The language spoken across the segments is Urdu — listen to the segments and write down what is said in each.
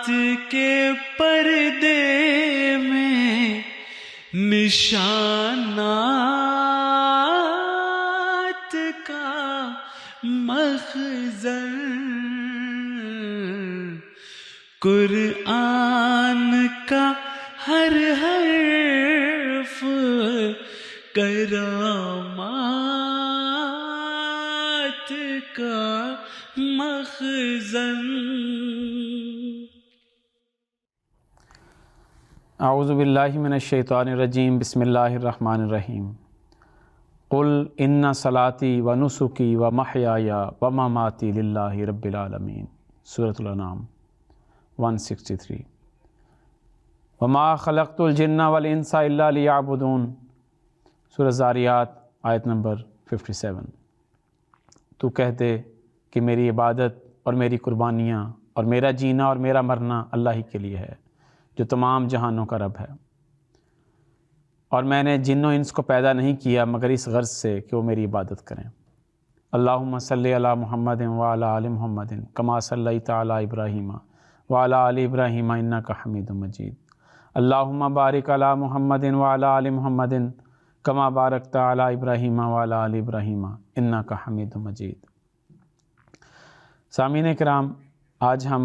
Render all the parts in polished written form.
کے پردے میں نشانات کا مخزن، قرآن کا ہر حرف کرامات کا مخزن۔ اعوذ باللہ من الشیطان الرجیم، بسم اللہ الرحمن الرحیم۔ قل ان صلاتی و نسکی و محیای و مماتی للہ رب العالمین۔ سورۃ الانعام 163۔ وما خلقت الجن والانس الا لیعبدون۔ سورۃ الذاریات آیت نمبر 57۔ تو کہہ دے کہ میری عبادت اور میری قربانیاں اور میرا جینا اور میرا مرنا اللہ ہی کے لیے ہے جو تمام جہانوں کا رب ہے، اور میں نے جن و انس کو پیدا نہیں کیا مگر اس غرض سے کہ وہ میری عبادت کریں۔ اللہم صلی علی محمد وعلی آل محمد کما صلیت علی ابراہیم وعلی آل ابراہیم انک حمید مجید۔ اللہم بارک علی محمد وعلی آل محمد کما بارکت علی ابراہیم وعلی آل ابراہیم انک حمید مجید۔ سامعین کرام، آج ہم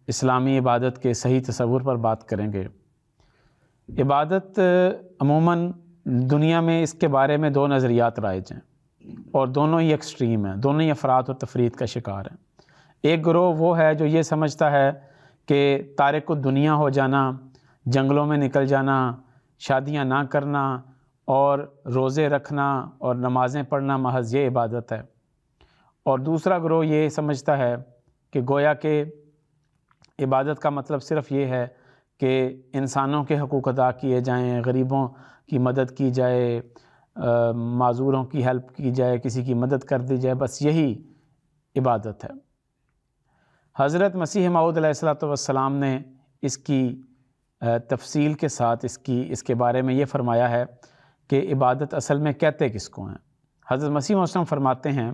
اسلامی عبادت کے صحیح تصور پر بات کریں گے۔ عبادت عموماً دنیا میں اس کے بارے میں دو نظریات رائج ہیں، اور دونوں ہی ایکسٹریم ہیں، دونوں ہی افراط و تفرید کا شکار ہیں۔ ایک گروہ وہ ہے جو یہ سمجھتا ہے کہ تارک الدنیا ہو جانا، جنگلوں میں نکل جانا، شادیاں نہ کرنا اور روزے رکھنا اور نمازیں پڑھنا محض یہ عبادت ہے۔ اور دوسرا گروہ یہ سمجھتا ہے کہ گویا کہ عبادت کا مطلب صرف یہ ہے کہ انسانوں کے حقوق ادا کیے جائیں، غریبوں کی مدد کی جائے، معذوروں کی ہیلپ کی جائے، کسی کی مدد کر دی جائے، بس یہی عبادت ہے۔ حضرت مسیح موعود علیہ السلام نے اس کی تفصیل کے ساتھ اس کے بارے میں یہ فرمایا ہے کہ عبادت اصل میں کہتے کس کو ہیں۔ حضرت مسیح موعود فرماتے ہیں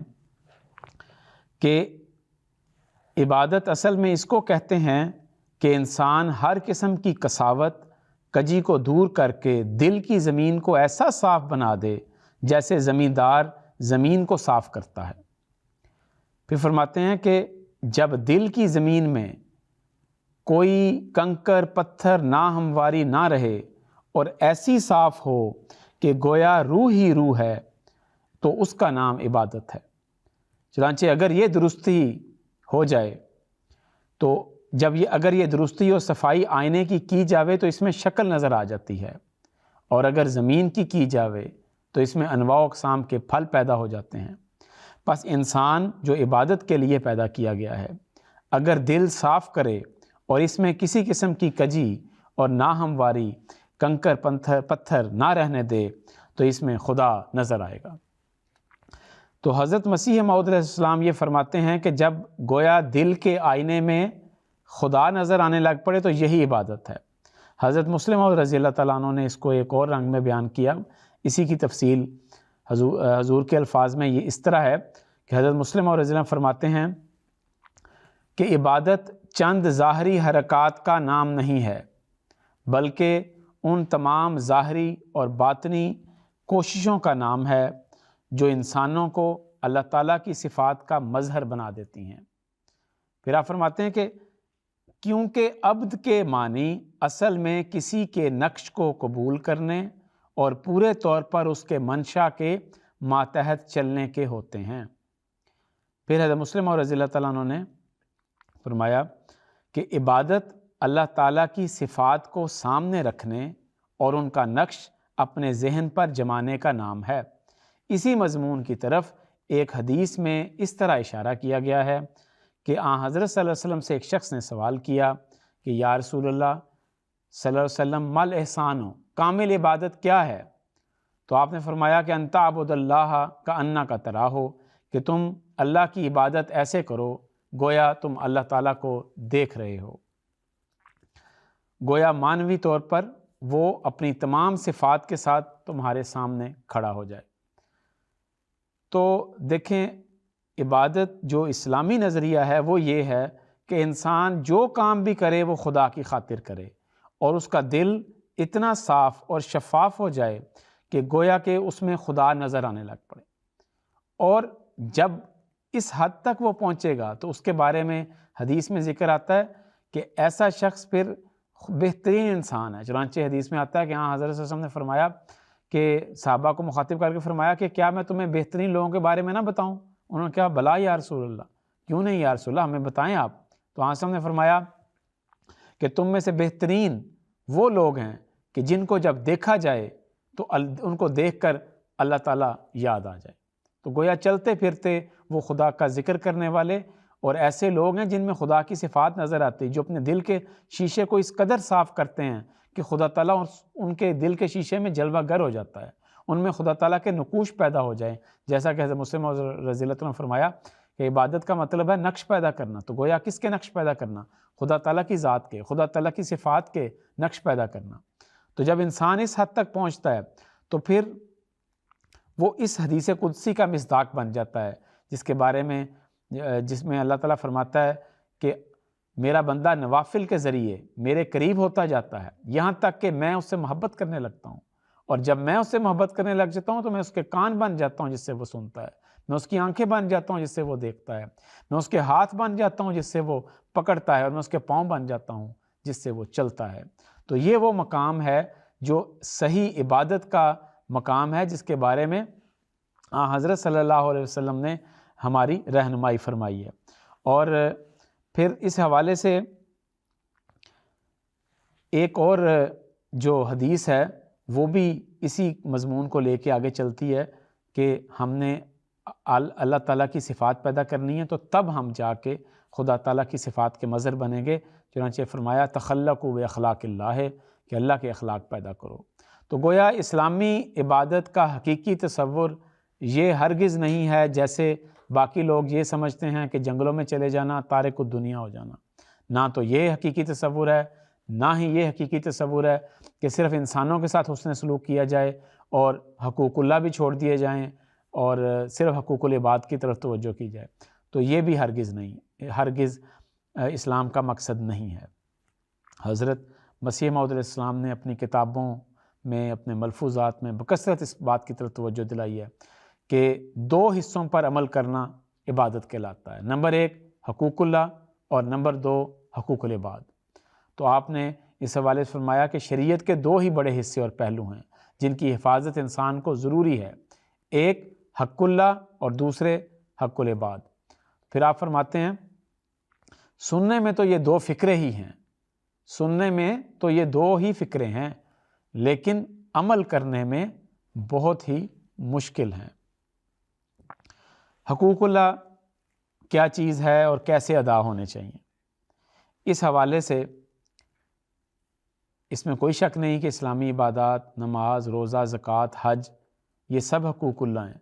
کہ عبادت اصل میں اس کو کہتے ہیں کہ انسان ہر قسم کی قساوت کجی کو دور کر کے دل کی زمین کو ایسا صاف بنا دے جیسے زمیندار زمین کو صاف کرتا ہے۔ پھر فرماتے ہیں کہ جب دل کی زمین میں کوئی کنکر پتھر ناہمواری نہ رہے اور ایسی صاف ہو کہ گویا روح ہی روح ہے، تو اس کا نام عبادت ہے۔ چنانچہ اگر یہ درستی ہو جائے تو اگر یہ درستی و صفائی آئینے کی جاوے تو اس میں شکل نظر آ جاتی ہے، اور اگر زمین کی جاوے تو اس میں انواع و اقسام کے پھل پیدا ہو جاتے ہیں۔ پس انسان جو عبادت کے لیے پیدا کیا گیا ہے، اگر دل صاف کرے اور اس میں کسی قسم کی کجی اور ناہمواری، کنکر پتھر نہ رہنے دے تو اس میں خدا نظر آئے گا۔ تو حضرت مسیح موعود علیہ السلام یہ فرماتے ہیں کہ جب گویا دل کے آئینے میں خدا نظر آنے لگ پڑے تو یہی عبادت ہے۔ حضرت مسلم موعود رضی اللہ تعالیٰ عنہ نے اس کو ایک اور رنگ میں بیان کیا۔ اسی کی تفصیل حضور کے الفاظ میں یہ اس طرح ہے کہ حضرت مسلم موعود رضی اللہ عنہ فرماتے ہیں کہ عبادت چند ظاہری حرکات کا نام نہیں ہے، بلکہ ان تمام ظاہری اور باطنی کوششوں کا نام ہے جو انسانوں کو اللہ تعالیٰ کی صفات کا مظہر بنا دیتی ہیں۔ پھر آپ فرماتے ہیں کہ کیونکہ عبد کے معنی اصل میں کسی کے نقش کو قبول کرنے اور پورے طور پر اس کے منشا کے ماتحت چلنے کے ہوتے ہیں۔ پھر حضرت مسلم اور رضی اللہ تعالیٰ عنہ نے فرمایا کہ عبادت اللہ تعالیٰ کی صفات کو سامنے رکھنے اور ان کا نقش اپنے ذہن پر جمانے کا نام ہے۔ اسی مضمون کی طرف ایک حدیث میں اس طرح اشارہ کیا گیا ہے کہ حضرت صلی اللہ علیہ وسلم سے ایک شخص نے سوال کیا کہ یا رسول اللہ صلی اللہ علیہ وسلم مل احسان ہو، کامل عبادت کیا ہے؟ تو آپ نے فرمایا کہ ان تعبد اللہ کأنک تراہ، کہ تم اللہ کی عبادت ایسے کرو گویا تم اللہ تعالیٰ کو دیکھ رہے ہو، گویا معنوی طور پر وہ اپنی تمام صفات کے ساتھ تمہارے سامنے کھڑا ہو جائے۔ تو دیکھیں، عبادت جو اسلامی نظریہ ہے وہ یہ ہے کہ کہ انسان جو کام بھی کرے وہ خدا کی خاطر کرے اور اس کا دل اتنا صاف اور شفاف ہو جائے کہ گویا کہ اس میں خدا نظر آنے لگ پڑے. اور جب اس حد تک وہ پہنچے گا تو اس کے بارے میں حدیث میں ذکر آتا ہے کہ ایسا شخص پھر بہترین انسان ہے. چنانچہ حدیث میں آتا ہے کہ ہاں حضرت صلی اللہ علیہ وسلم نے فرمایا کہ صحابہ کو مخاطب کر کے فرمایا کہ کیا میں تمہیں بہترین لوگوں کے بارے میں نہ بتاؤں؟ انہوں نے کہا بلا یا رسول اللہ، کیوں نہیں یا رسول اللہ، ہمیں بتائیں آپ. تو آن نے فرمایا کہ تم میں سے بہترین وہ لوگ ہیں کہ جن کو جب دیکھا جائے تو ان کو دیکھ کر اللہ تعالیٰ یاد آ جائے. تو گویا چلتے پھرتے وہ خدا کا ذکر کرنے والے اور ایسے لوگ ہیں جن میں خدا کی صفات نظر آتی، جو اپنے دل کے شیشے کو اس قدر صاف کرتے ہیں کہ خدا تعالیٰ ان کے دل کے شیشے میں جلوہ گر ہو جاتا ہے، ان میں خدا تعالیٰ کے نقوش پیدا ہو جائیں. جیسا کہ حضرت مسلم رضی اللہ عنہ نے فرمایا کہ عبادت کا مطلب ہے نقش پیدا کرنا. تو گویا کس کے نقش پیدا کرنا؟ خدا تعالیٰ کی ذات کے، خدا تعالیٰ کی صفات کے نقش پیدا کرنا. تو جب انسان اس حد تک پہنچتا ہے تو پھر وہ اس حدیث قدسی کا مصداق بن جاتا ہے جس میں اللہ تعالیٰ فرماتا ہے کہ میرا بندہ نوافل کے ذریعے میرے قریب ہوتا جاتا ہے یہاں تک کہ میں اس سے محبت کرنے لگتا ہوں، اور جب میں اس سے محبت کرنے لگ جاتا ہوں تو میں اس کے کان بن جاتا ہوں جس سے وہ سنتا ہے، میں اس کی آنکھیں بن جاتا ہوں جس سے وہ دیکھتا ہے، میں اس کے ہاتھ بن جاتا ہوں جس سے وہ پکڑتا ہے، اور میں اس کے پاؤں بن جاتا ہوں جس سے وہ چلتا ہے. تو یہ وہ مقام ہے جو صحیح عبادت کا مقام ہے، جس کے بارے میں حضرت صلی اللہ علیہ وسلم نے ہماری رہنمائی فرمائی ہے. اور پھر اس حوالے سے ایک اور جو حدیث ہے وہ بھی اسی مضمون کو لے کے آگے چلتی ہے کہ ہم نے اللہ تعالیٰ کی صفات پیدا کرنی ہے تو تب ہم جا کے خدا تعالیٰ کی صفات کے مظہر بنیں گے. چنانچہ فرمایا تخلقوا باخلاق اللہ ہے کہ اللہ کے اخلاق پیدا کرو. تو گویا اسلامی عبادت کا حقیقی تصور یہ ہرگز نہیں ہے جیسے باقی لوگ یہ سمجھتے ہیں کہ جنگلوں میں چلے جانا تارک الدنیا ہو جانا. نہ تو یہ حقیقی تصور ہے، نہ ہی یہ حقیقی تصور ہے کہ صرف انسانوں کے ساتھ حسن سلوک کیا جائے اور حقوق اللہ بھی چھوڑ دیے جائیں اور صرف حقوق العباد کی طرف توجہ کی جائے. تو یہ بھی ہرگز نہیں، ہرگز اسلام کا مقصد نہیں ہے. حضرت مسیح موعود علیہ السلام نے اپنی کتابوں میں، اپنے ملفوظات میں بکثرت اس بات کی طرف توجہ دلائی ہے کہ دو حصوں پر عمل کرنا عبادت کہلاتا ہے. نمبر 1 حقوق اللہ اور نمبر 2 حقوق العباد. تو آپ نے اس حوالے سے فرمایا کہ شریعت کے 2 ہی بڑے حصے اور پہلو ہیں جن کی حفاظت انسان کو ضروری ہے، ایک حق اللہ اور دوسرے حق العباد. پھر آپ فرماتے ہیں سننے میں تو یہ 2 فکرے ہی ہیں، سننے میں تو یہ 2 ہی فکرے ہیں، لیکن عمل کرنے میں بہت ہی مشکل ہیں. حقوق اللہ کیا چیز ہے اور کیسے ادا ہونے چاہیے؟ اس حوالے سے اس میں کوئی شک نہیں کہ اسلامی عبادات، نماز، روزہ، زکوٰۃ، حج، یہ سب حقوق اللہ ہیں،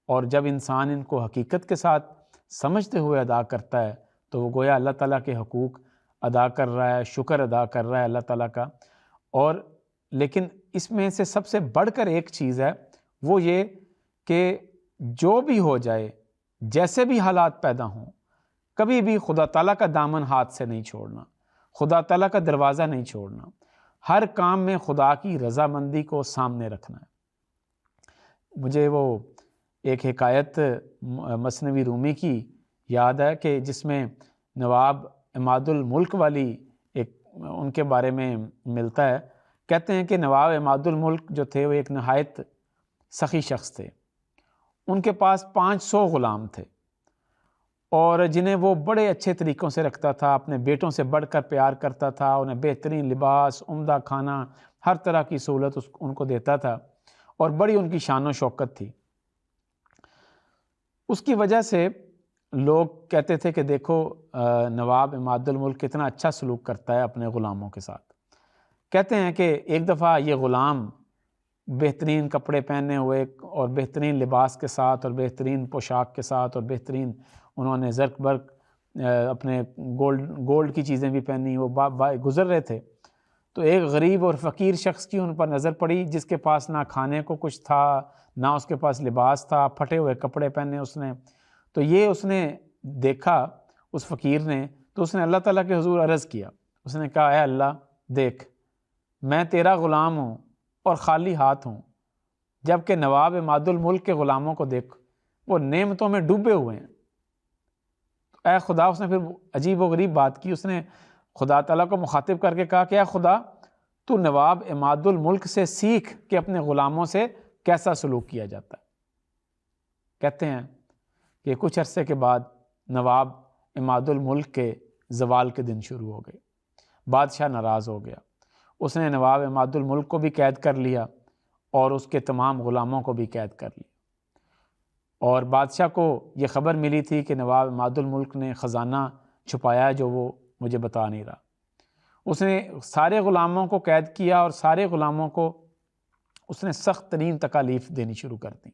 اور جب انسان ان کو حقیقت کے ساتھ سمجھتے ہوئے ادا کرتا ہے تو وہ گویا اللہ تعالیٰ کے حقوق ادا کر رہا ہے، شکر ادا کر رہا ہے اللہ تعالیٰ کا. اور لیکن اس میں سے سب سے بڑھ کر ایک چیز ہے، وہ یہ کہ جو بھی ہو جائے، جیسے بھی حالات پیدا ہوں، کبھی بھی خدا تعالیٰ کا دامن ہاتھ سے نہیں چھوڑنا، خدا تعالیٰ کا دروازہ نہیں چھوڑنا، ہر کام میں خدا کی رضامندی کو سامنے رکھنا ہے. مجھے وہ ایک حکایت مثنوی رومی کی یاد ہے کہ جس میں نواب عماد الملک والی ایک ان کے بارے میں ملتا ہے. کہتے ہیں کہ نواب عماد الملک جو تھے وہ ایک نہایت سخی شخص تھے. ان کے پاس 500 غلام تھے اور جنہیں وہ بڑے اچھے طریقوں سے رکھتا تھا، اپنے بیٹوں سے بڑھ کر پیار کرتا تھا، انہیں بہترین لباس، عمدہ کھانا، ہر طرح کی سہولت ان کو دیتا تھا اور بڑی ان کی شان و شوکت تھی. اس کی وجہ سے لوگ کہتے تھے کہ دیکھو نواب عماد الملک کتنا اچھا سلوک کرتا ہے اپنے غلاموں کے ساتھ. کہتے ہیں کہ ایک دفعہ یہ غلام بہترین کپڑے پہنے ہوئے اور بہترین لباس کے ساتھ اور بہترین پوشاک کے ساتھ اور بہترین انہوں نے زرق برق اپنے گولڈ کی چیزیں بھی پہنی، وہ گزر رہے تھے. تو ایک غریب اور فقیر شخص کی ان پر نظر پڑی جس کے پاس نہ کھانے کو کچھ تھا، نہ اس کے پاس لباس تھا، پھٹے ہوئے کپڑے پہنے اس نے. تو یہ اس نے دیکھا اس فقیر نے، تو اس نے اللہ تعالیٰ کے حضور عرض کیا، اس نے کہا اے اللہ دیکھ میں تیرا غلام ہوں اور خالی ہاتھ ہوں، جبکہ نواب عماد الملک کے غلاموں کو دیکھ وہ نعمتوں میں ڈوبے ہوئے ہیں۔ اے خدا، اس نے پھر عجیب و غریب بات کی، اس نے خدا تعالیٰ کو مخاطب کر کے کہا کہ اے خدا تو نواب عماد الملک سے سیکھ کہ اپنے غلاموں سے کیسا سلوک کیا جاتا ہے۔ کہتے ہیں کہ کچھ عرصے کے بعد نواب عماد الملک کے زوال کے دن شروع ہو گئے، بادشاہ ناراض ہو گیا، اس نے نواب عماد الملک کو بھی قید کر لیا اور اس کے تمام غلاموں کو بھی قید کر لیا، اور بادشاہ کو یہ خبر ملی تھی کہ نواب عماد الملک نے خزانہ چھپایا جو وہ مجھے بتا نہیں رہا۔ اس نے سارے غلاموں کو قید کیا اور سارے غلاموں کو اس نے سخت ترین تکالیف دینی شروع کر دیں،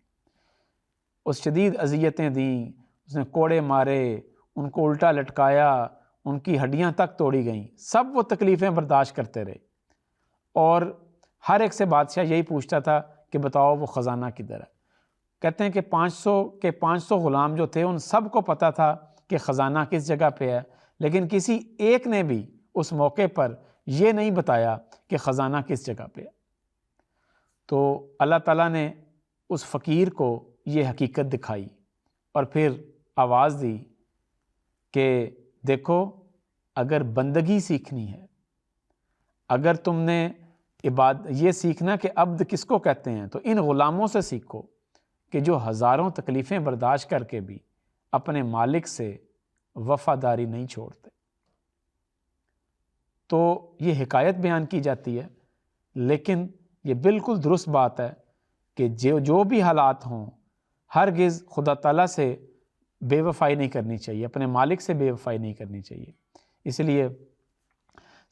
اس شدید اذیتیں دیں، اس نے کوڑے مارے، ان کو الٹا لٹکایا، ان کی ہڈیاں تک توڑی گئیں، سب وہ تکلیفیں برداشت کرتے رہے، اور ہر ایک سے بادشاہ یہی پوچھتا تھا کہ بتاؤ وہ خزانہ کدھر ہے۔ کہتے ہیں کہ 500 غلام جو تھے ان سب کو پتہ تھا کہ خزانہ کس جگہ پہ ہے، لیکن کسی ایک نے بھی اس موقع پر یہ نہیں بتایا کہ خزانہ کس جگہ پہ ہے۔ تو اللہ تعالیٰ نے اس فقیر کو یہ حقیقت دکھائی اور پھر آواز دی کہ دیکھو اگر بندگی سیکھنی ہے، اگر تم نے یہ سیکھنا کہ عبد کس کو کہتے ہیں، تو ان غلاموں سے سیکھو کہ جو ہزاروں تکلیفیں برداشت کر کے بھی اپنے مالک سے وفاداری نہیں چھوڑتے۔ تو یہ حکایت بیان کی جاتی ہے، لیکن یہ بالکل درست بات ہے کہ جو بھی حالات ہوں ہرگز خدا تعالیٰ سے بے وفائی نہیں کرنی چاہیے، اپنے مالک سے بے وفائی نہیں کرنی چاہیے۔ اس لیے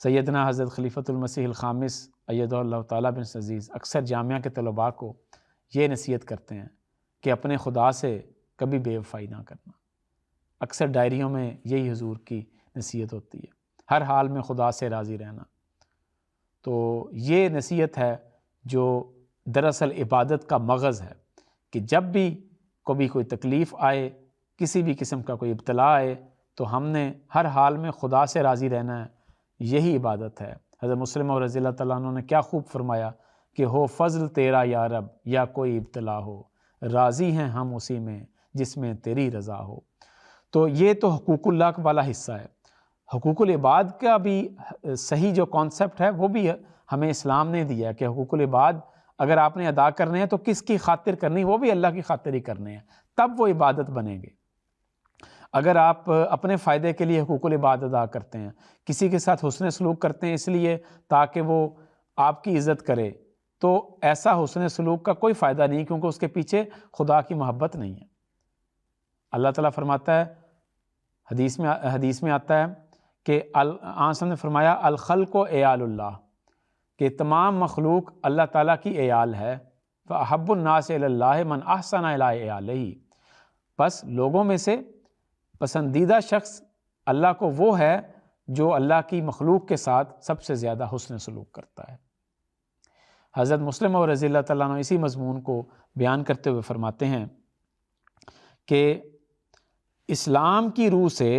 سیدنا حضرت خلیفۃ المسیح الخامس ایدہ اللہ تعالیٰ بن عزیز اکثر جامعہ کے طلباء کو یہ نصیحت کرتے ہیں کہ اپنے خدا سے کبھی بے وفائی نہ کرنا۔ اکثر ڈائریوں میں یہی حضور کی نصیحت ہوتی ہے، ہر حال میں خدا سے راضی رہنا۔ تو یہ نصیحت ہے جو دراصل عبادت کا مغز ہے کہ جب بھی کبھی کوئی تکلیف آئے، کسی بھی قسم کا کوئی ابتلا آئے، تو ہم نے ہر حال میں خدا سے راضی رہنا ہے، یہی عبادت ہے۔ حضرت مسلم اور رضی اللہ تعالیٰ عنہ نے کیا خوب فرمایا کہ ہو فضل تیرا یا رب یا کوئی ابتلا ہو، راضی ہیں ہم اسی میں جس میں تیری رضا ہو۔ تو یہ تو حقوق اللہ والا حصہ ہے۔ حقوق العباد کا بھی صحیح جو کانسیپٹ ہے وہ بھی ہمیں اسلام نے دیا کہ حقوق العباد اگر آپ نے ادا کرنے ہیں تو کس کی خاطر کرنی، وہ بھی اللہ کی خاطر ہی کرنے ہیں، تب وہ عبادت بنیں گے۔ اگر آپ اپنے فائدے کے لیے حقوق العباد ادا کرتے ہیں، کسی کے ساتھ حسن سلوک کرتے ہیں اس لیے تاکہ وہ آپ کی عزت کرے، تو ایسا حسن سلوک کا کوئی فائدہ نہیں، کیونکہ اس کے پیچھے خدا کی محبت نہیں ہے۔ اللہ تعالیٰ فرماتا ہے، حدیث میں آتا ہے کہ آنسا نے فرمایا الخلق و عیال اللہ، کہ تمام مخلوق اللہ تعالیٰ کی عیال ہے۔ فَأَحَبُّ النَّاسِ إِلَى اللَّهِ مَنْ أَحْسَنَ إِلَىٰ عِيَالِهِ، بس لوگوں میں سے پسندیدہ شخص اللہ کو وہ ہے جو اللہ کی مخلوق کے ساتھ سب سے زیادہ حسن سلوک کرتا ہے۔ حضرت مسلم اور رضی اللہ تعالیٰ عنہ اسی مضمون کو بیان کرتے ہوئے فرماتے ہیں کہ اسلام کی روح سے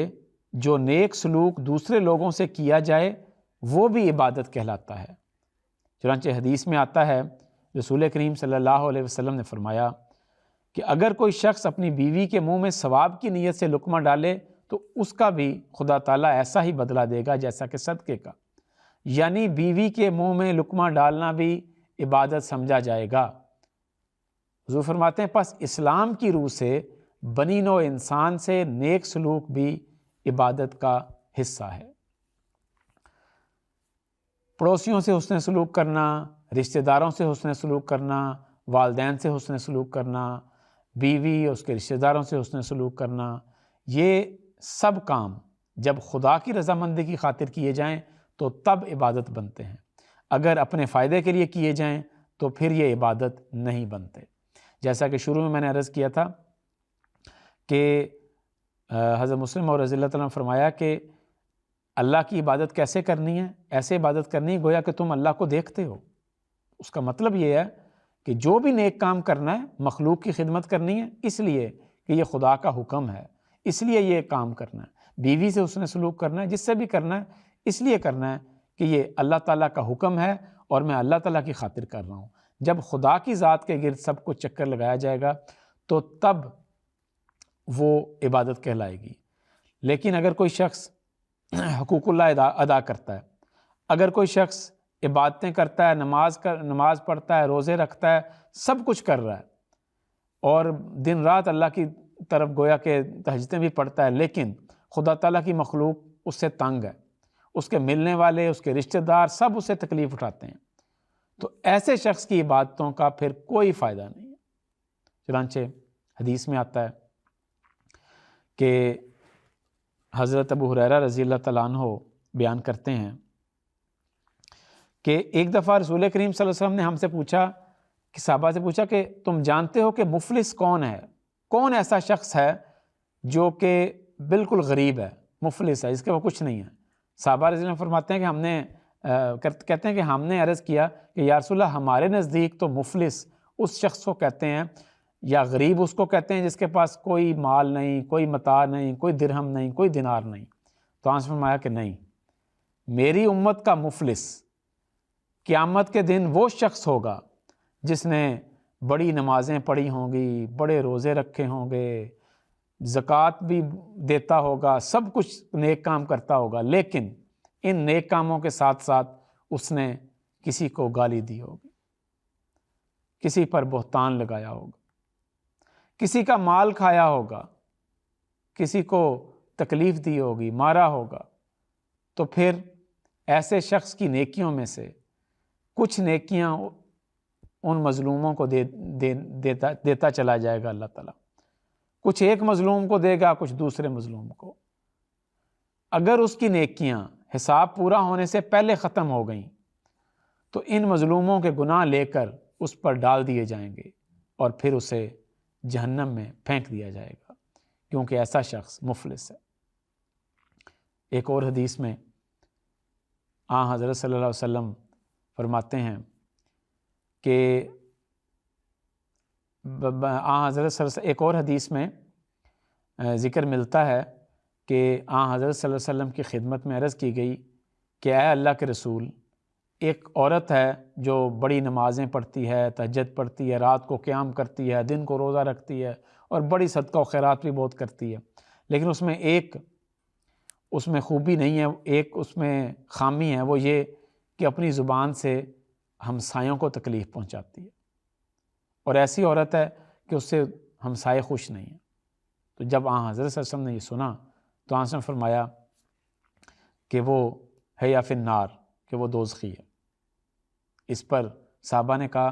جو نیک سلوک دوسرے لوگوں سے کیا جائے وہ بھی عبادت کہلاتا ہے۔ چنانچہ حدیث میں آتا ہے، رسول کریم صلی اللہ علیہ وسلم نے فرمایا کہ اگر کوئی شخص اپنی بیوی کے منہ میں ثواب کی نیت سے لقمہ ڈالے تو اس کا بھی خدا تعالیٰ ایسا ہی بدلہ دے گا جیسا کہ صدقے کا، یعنی بیوی کے منہ میں لقمہ ڈالنا بھی عبادت سمجھا جائے گا۔ حضور فرماتے ہیں پس اسلام کی روح سے بنی نوع انسان سے نیک سلوک بھی عبادت کا حصہ ہے۔ پڑوسیوں سے حسن سلوک کرنا، رشتہ داروں سے حسن سلوک کرنا، والدین سے حسن سلوک کرنا، بیوی اور اس کے رشتہ داروں سے حسن سلوک کرنا، یہ سب کام جب خدا کی رضامندی کی خاطر کیے جائیں تو تب عبادت بنتے ہیں، اگر اپنے فائدے کے لیے کیے جائیں تو پھر یہ عبادت نہیں بنتے۔ جیسا کہ شروع میں نے عرض کیا تھا کہ حضرت مسلم اور رضی اللہ تعالیٰ نے فرمایا کہ اللہ کی عبادت کیسے کرنی ہے؟ ایسے عبادت کرنی ہے گویا کہ تم اللہ کو دیکھتے ہو۔ اس کا مطلب یہ ہے کہ جو بھی نیک کام کرنا ہے، مخلوق کی خدمت کرنی ہے، اس لیے کہ یہ خدا کا حکم ہے، اس لیے یہ کام کرنا ہے۔ بیوی سے اس نے سلوک کرنا ہے، جس سے بھی کرنا ہے اس لیے کرنا ہے کہ یہ اللہ تعالیٰ کا حکم ہے اور میں اللہ تعالیٰ کی خاطر کر رہا ہوں۔ جب خدا کی ذات کے گرد سب کو چکر لگایا جائے گا تو تب وہ عبادت کہلائے گی۔ لیکن اگر کوئی شخص حقوق اللہ ادا کرتا ہے، اگر کوئی شخص عبادتیں کرتا ہے، نماز پڑھتا ہے، روزے رکھتا ہے، سب کچھ کر رہا ہے اور دن رات اللہ کی طرف گویا کہ تہجدیں بھی پڑھتا ہے، لیکن خدا تعالیٰ کی مخلوق اس سے تنگ ہے، اس کے ملنے والے، اس کے رشتہ دار سب اس سے تکلیف اٹھاتے ہیں، تو ایسے شخص کی عبادتوں کا پھر کوئی فائدہ نہیں ہے۔ چنانچہ حدیث میں آتا ہے کہ حضرت ابو ہریرہ رضی اللہ تعالیٰ عنہ بیان کرتے ہیں کہ ایک دفعہ رسول کریم صلی اللہ علیہ وسلم نے ہم سے پوچھا، کہ صحابہ سے پوچھا کہ تم جانتے ہو کہ مفلس کون ہے؟ کون ایسا شخص ہے جو کہ بالکل غریب ہے، مفلس ہے، اس کے وہ کچھ نہیں ہے؟ صحابہ رضی اللہ عنہ فرماتے ہیں کہ کہتے ہیں کہ ہم نے عرض کیا کہ یا رسول اللہ ہمارے نزدیک تو مفلس اس شخص کو کہتے ہیں، یا غریب اس کو کہتے ہیں جس کے پاس کوئی مال نہیں، کوئی متاع نہیں، کوئی درہم نہیں، کوئی دینار نہیں۔ تو آپ نے فرمایا کہ نہیں، میری امت کا مفلس قیامت کے دن وہ شخص ہوگا جس نے بڑی نمازیں پڑھی ہوں گی، بڑے روزے رکھے ہوں گے، زکوٰۃ بھی دیتا ہوگا، سب کچھ نیک کام کرتا ہوگا، لیکن ان نیک کاموں کے ساتھ ساتھ اس نے کسی کو گالی دی ہوگی، کسی پر بہتان لگایا ہوگا، کسی کا مال کھایا ہوگا، کسی کو تکلیف دی ہوگی، مارا ہوگا، تو پھر ایسے شخص کی نیکیوں میں سے کچھ نیکیاں ان مظلوموں کو دیتا چلا جائے گا اللہ تعالیٰ، کچھ ایک مظلوم کو دے گا، کچھ دوسرے مظلوم کو۔ اگر اس کی نیکیاں حساب پورا ہونے سے پہلے ختم ہو گئیں تو ان مظلوموں کے گناہ لے کر اس پر ڈال دیے جائیں گے اور پھر اسے جہنم میں پھینک دیا جائے گا، کیونکہ ایسا شخص مفلس ہے۔ ایک اور حدیث میں حضرت صلی اللہ علیہ وسلم فرماتے ہیں کہ حضرت ایک اور حدیث میں ذکر ملتا ہے کہ حضرت صلی اللہ علیہ وسلم کی خدمت میں عرض کی گئی کہ اے اللہ کے رسول، ایک عورت ہے جو بڑی نمازیں پڑھتی ہے، تہجد پڑھتی ہے، رات کو قیام کرتی ہے، دن کو روزہ رکھتی ہے اور بڑی صدقہ و خیرات بھی بہت کرتی ہے، لیکن اس میں خوبی نہیں ہے، ایک اس میں خامی ہے، وہ یہ کہ اپنی زبان سے ہمسایوں کو تکلیف پہنچاتی ہے، اور ایسی عورت ہے کہ اس سے ہمسائے خوش نہیں ہیں۔ تو جب حضرت صلی اللہ علیہ وسلم نے یہ سنا تو آپ نے فرمایا کہ وہ ہے یا فی النار، کہ وہ دوزخی ہے۔ اس پر صحابہ نے کہا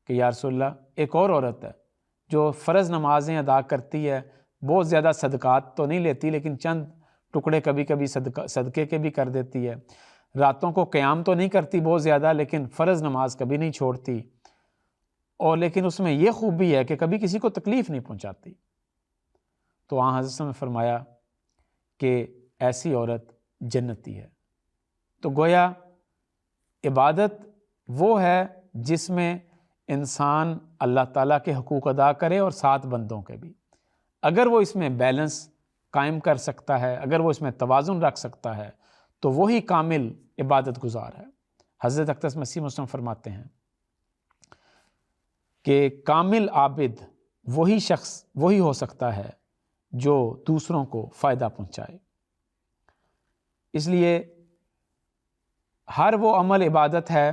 کہ یا رسول اللہ ایک اور عورت ہے جو فرض نمازیں ادا کرتی ہے، بہت زیادہ صدقات تو نہیں لیتی لیکن چند ٹکڑے کبھی کبھی صدقے کے بھی کر دیتی ہے، راتوں کو قیام تو نہیں کرتی بہت زیادہ لیکن فرض نماز کبھی نہیں چھوڑتی، اور لیکن اس میں یہ خوبی ہے کہ کبھی کسی کو تکلیف نہیں پہنچاتی۔ تو حضرت نے فرمایا کہ ایسی عورت جنتی ہے۔ تو گویا عبادت وہ ہے جس میں انسان اللہ تعالیٰ کے حقوق ادا کرے اور ساتھ بندوں کے بھی۔ اگر وہ اس میں بیلنس قائم کر سکتا ہے، اگر وہ اس میں توازن رکھ سکتا ہے تو وہی کامل عبادت گزار ہے۔ حضرت اقدس مسیح موعود فرماتے ہیں کہ کامل عابد وہی شخص وہی ہو سکتا ہے جو دوسروں کو فائدہ پہنچائے۔ اس لیے ہر وہ عمل عبادت ہے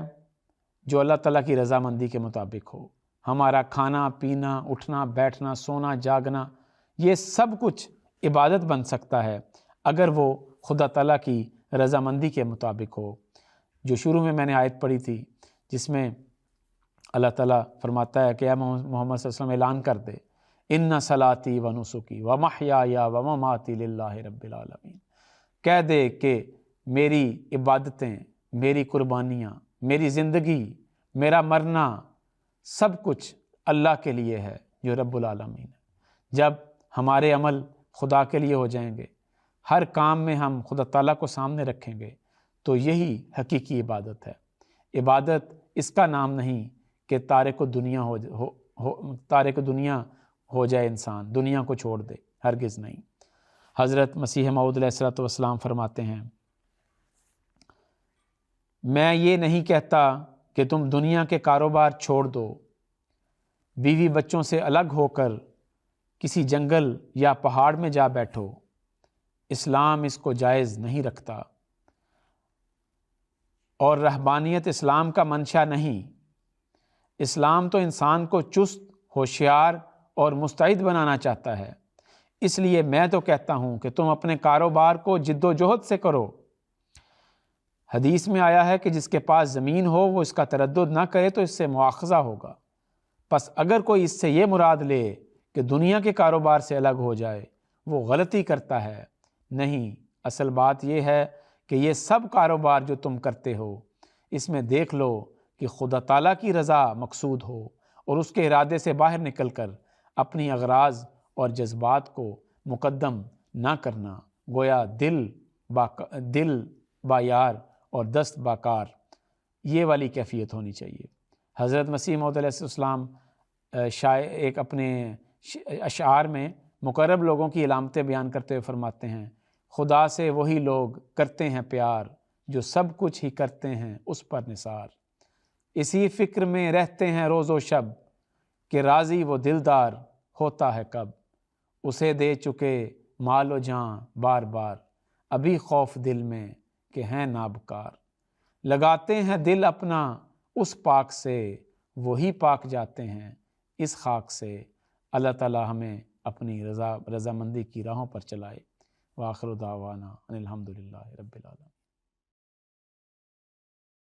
جو اللہ تعالیٰ کی رضامندی کے مطابق ہو۔ ہمارا کھانا پینا، اٹھنا بیٹھنا، سونا جاگنا، یہ سب کچھ عبادت بن سکتا ہے اگر وہ خدا تعالیٰ کی رضامندی کے مطابق ہو۔ جو شروع میں نے آیت پڑھی تھی جس میں اللہ تعالیٰ فرماتا ہے کہ اے محمد صلی اللہ علیہ وسلم اعلان کر دے، ان صلاتی و نسکی و محیای و مماتی للہ رب العالمین، کہہ دے کہ میری عبادتیں، میری قربانیاں، میری زندگی، میرا مرنا، سب کچھ اللہ کے لیے ہے جو رب العالمین ہے۔ جب ہمارے عمل خدا کے لیے ہو جائیں گے، ہر کام میں ہم خدا تعالیٰ کو سامنے رکھیں گے، تو یہی حقیقی عبادت ہے۔ عبادت اس کا نام نہیں کہ تارک دنیا ہو جائے انسان، دنیا کو چھوڑ دے، ہرگز نہیں۔ حضرت مسیح موعود علیہ الصلوۃ والسلام فرماتے ہیں، میں یہ نہیں کہتا کہ تم دنیا کے کاروبار چھوڑ دو، بیوی بچوں سے الگ ہو کر کسی جنگل یا پہاڑ میں جا بیٹھو، اسلام اس کو جائز نہیں رکھتا، اور رہبانیت اسلام کا منشا نہیں۔ اسلام تو انسان کو چست، ہوشیار اور مستعد بنانا چاہتا ہے۔ اس لیے میں تو کہتا ہوں کہ تم اپنے کاروبار کو جد و جہد سے کرو۔ حدیث میں آیا ہے کہ جس کے پاس زمین ہو وہ اس کا تردد نہ کرے تو اس سے مواخذہ ہوگا۔ پس اگر کوئی اس سے یہ مراد لے کہ دنیا کے کاروبار سے الگ ہو جائے، وہ غلطی کرتا ہے۔ نہیں، اصل بات یہ ہے کہ یہ سب کاروبار جو تم کرتے ہو، اس میں دیکھ لو کہ خدا تعالیٰ کی رضا مقصود ہو، اور اس کے ارادے سے باہر نکل کر اپنی اغراض اور جذبات کو مقدم نہ کرنا۔ گویا دل با یار اور دست با کار، یہ والی کیفیت ہونی چاہیے۔ حضرت مسیح موعود علیہ السلام ایک اپنے اشعار میں مقرب لوگوں کی علامتیں بیان کرتے ہوئے فرماتے ہیں، خدا سے وہی لوگ کرتے ہیں پیار، جو سب کچھ ہی کرتے ہیں اس پر نثار۔ اسی فکر میں رہتے ہیں روز و شب، کہ راضی وہ دلدار ہوتا ہے کب۔ اسے دے چکے مال و جاں بار بار، ابھی خوف دل میں کہ ہیں نابکار۔ لگاتے ہیں دل اپنا اس پاک سے، وہی پاک جاتے ہیں اس خاک سے۔ اللہ تعالی ہمیں اپنی رضامندی کی راہوں پر چلائے۔ وآخر دعوانا ان الحمد للہ رب العالمین۔